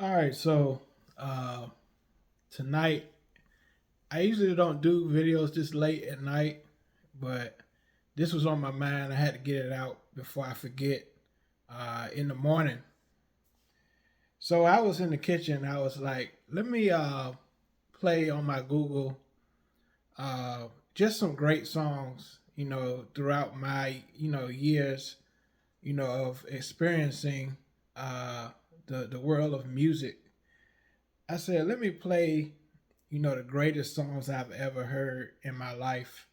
All right, so uh, tonight I usually don't do videos this late at night, but this was on my mind. I had to get it out before I forget in the morning. So I was in the kitchen. I was like, let me play on my Google just some great songs, throughout my years, of experiencing uh, the world of music. I said, let me play the greatest songs I've ever heard in my life.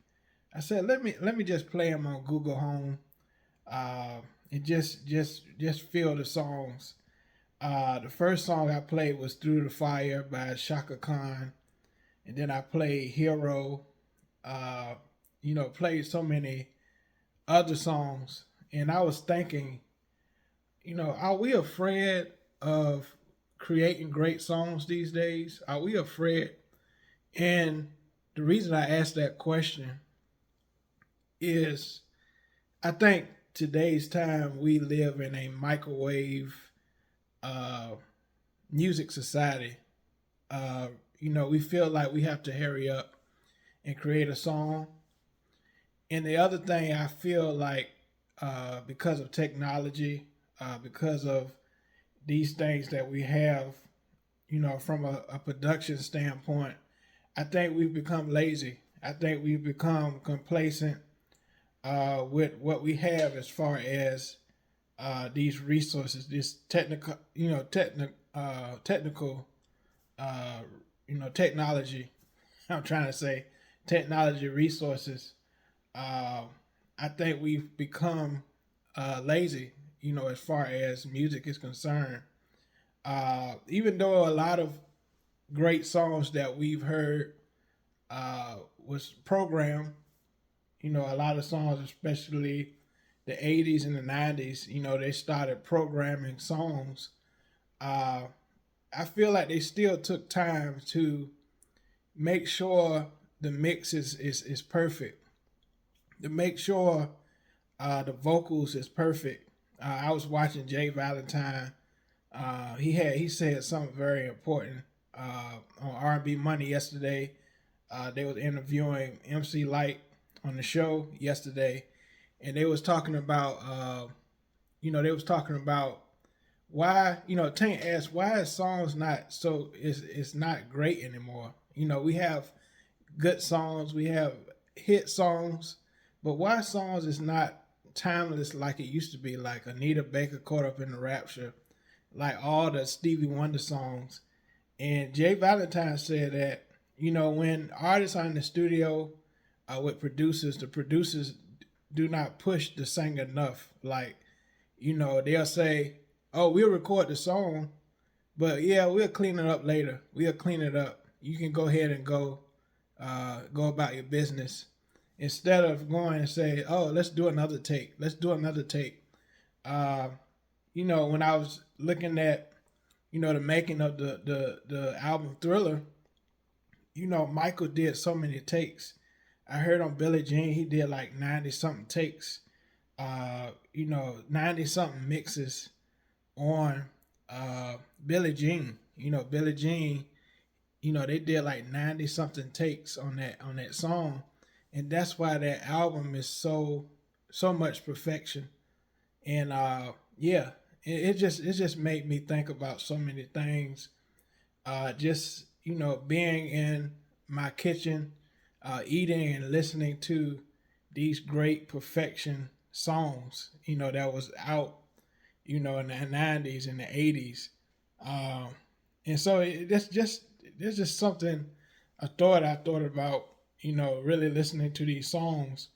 I said, let me just play them on Google Home, uh, and just feel the songs. The first song I played was "Through the Fire" by Shaka Khan, and then I played "Hero." Uh, played so many other songs, and I was thinking, are we afraid of creating great songs these days? Are we afraid? And the reason I asked that question is I think today's time we live in a microwave uh, music society. Uh, we feel like we have to hurry up and create a song. And the other thing I feel like because of technology, because of these things that we have, from a production standpoint, I think we've become lazy. I think we've become complacent with what we have as far as these resources, this technical, uh, technology. I'm trying to say technology resources. Uh, I think we've become lazy, as far as music is concerned. Even though a lot of great songs that we've heard was programmed, a lot of songs, especially the 80s and the 90s, they started programming songs. Uh, I feel like they still took time to make sure the mix is perfect, to make sure the vocals is perfect. I was watching Jay Valentine. He said something very important on R&B Money yesterday. They was interviewing MC Light on the show yesterday, and they was talking about why Tank asked why is songs not so it's not great anymore. We have good songs, we have hit songs, but why songs is not timeless like it used to be, like Anita Baker Caught Up in the Rapture, like all the Stevie Wonder songs. And Jay Valentine said that, when artists are in the studio with producers, the producers do not push the singer enough. Like, they'll say, oh, we'll record the song, but yeah, we'll clean it up later. We'll clean it up. You can go ahead and go about your business. Instead of going and say, oh, let's do another take. Let's do another take. Uh, when I was looking at, the making of the album Thriller, Michael did so many takes. I heard on Billie Jean he did like 90 something takes, 90 something mixes on Billie Jean. Billie Jean, they did like 90 something takes on that song. And that's why that album is so much perfection. And yeah, it just made me think about so many things. Just being in my kitchen, eating and listening to these great perfection songs, that was out, in the 90s and the 80s. Um, and so that's just something I thought about, really listening to these songs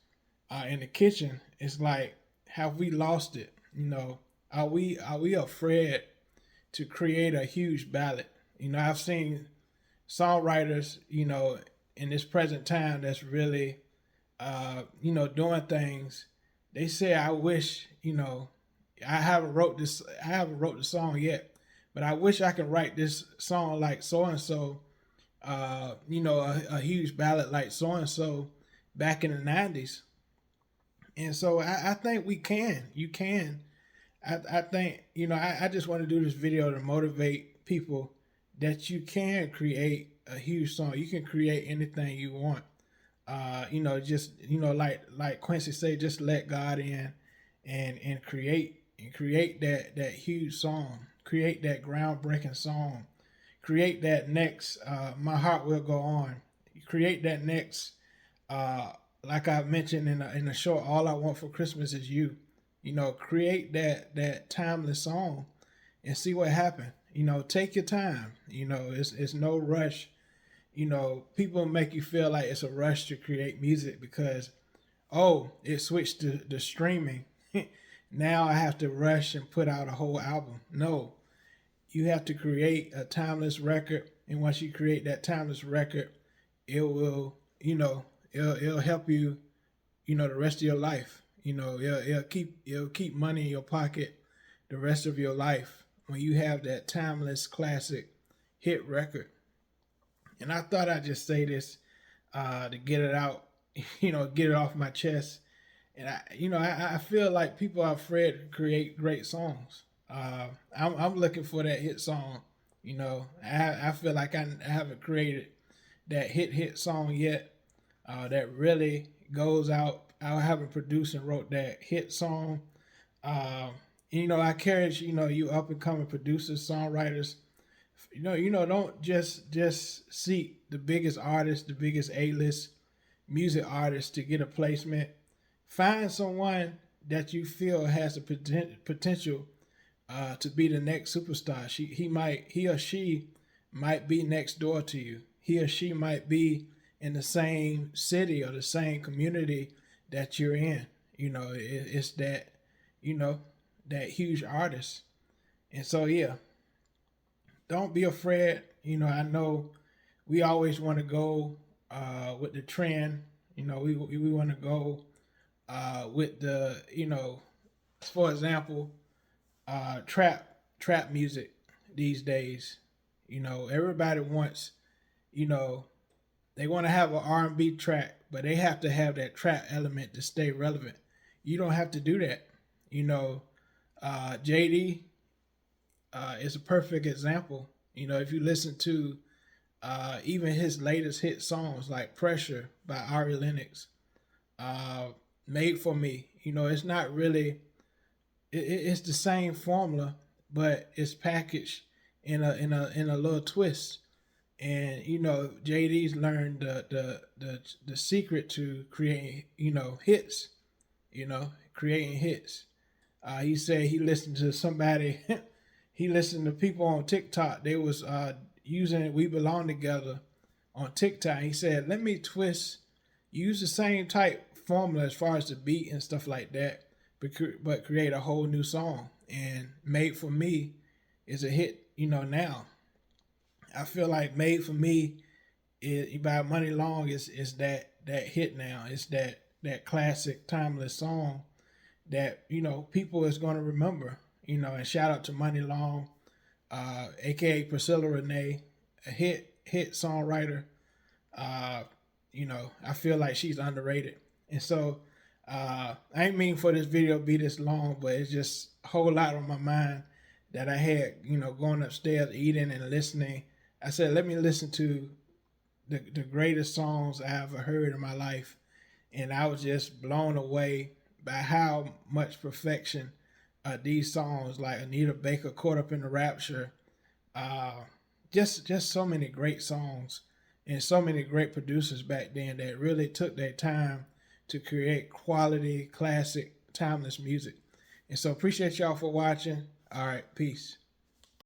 in the kitchen. It's like, have we lost it? Are we afraid to create a huge ballad? I've seen songwriters, in this present time that's really, doing things. They say, I wish, I haven't wrote the song yet, but I wish I could write this song like so and so, a huge ballad like so and so back in the 90s. And so I think we can. You can. I think, I just want to do this video to motivate people that you can create a huge song. You can create anything you want. Just like Quincy say, just let God in and create that huge song, create that groundbreaking song, create that next My Heart Will Go On, create that next uh, like I mentioned in the short, All I Want for Christmas Is You. Create that timeless song and see what happens. Take your time. It's no rush. People make you feel like it's a rush to create music because, oh, it switched to streaming. Now I have to rush and put out a whole album. No, you have to create a timeless record, and once you create that timeless record, it will, it'll help you, the rest of your life. It'll keep money in your pocket the rest of your life when you have that timeless classic hit record. And I thought I'd just say this to get it out, get it off my chest. And I feel like people are afraid to create great songs. I'm looking for that hit song. I feel like I haven't created that hit song yet. That really goes out. I haven't produced and wrote that hit song. Uh, I encourage you up and coming producers, songwriters. Don't just seek the biggest artist, the biggest A-list music artist to get a placement. Find someone that you feel has the potential to be the next superstar. He or she might be next door to you. He or she might be in the same city or the same community that you're in. It's that that huge artist. And so yeah, don't be afraid. I know we always want to go with the trend. We want to go with the for example, trap music these days. Everybody wants you know they want to have an R&B track, but they have to have that trap element to stay relevant. You don't have to do that. JD is a perfect example. If you listen to even his latest hit songs like Pressure by Ari Lennox, uh, Made for Me, it's not really, it's the same formula, but it's packaged in a little twist. And JD's learned the secret to creating hits, creating hits. He said he listened to somebody, he listened to people on TikTok. They was using "We Belong Together" on TikTok. He said, "Let me use the same type formula as far as the beat and stuff like that, but create a whole new song." And "Made for Me" is a hit. Now I feel like "Made for Me" by Money Long is that hit now. It's that classic timeless song that people is going to remember. And shout out to Money Long, aka Priscilla Renee, a hit songwriter. uh I feel like she's underrated. And so I ain't mean for this video to be this long, but it's just a whole lot on my mind that I had, going upstairs eating and listening. I said, let me listen to the greatest songs I ever heard in my life. And I was just blown away by how much perfection these songs, like Anita Baker, Caught Up in the Rapture, uh, just so many great songs and so many great producers back then that really took their time to create quality, classic, timeless music. And so appreciate y'all for watching. All right, peace.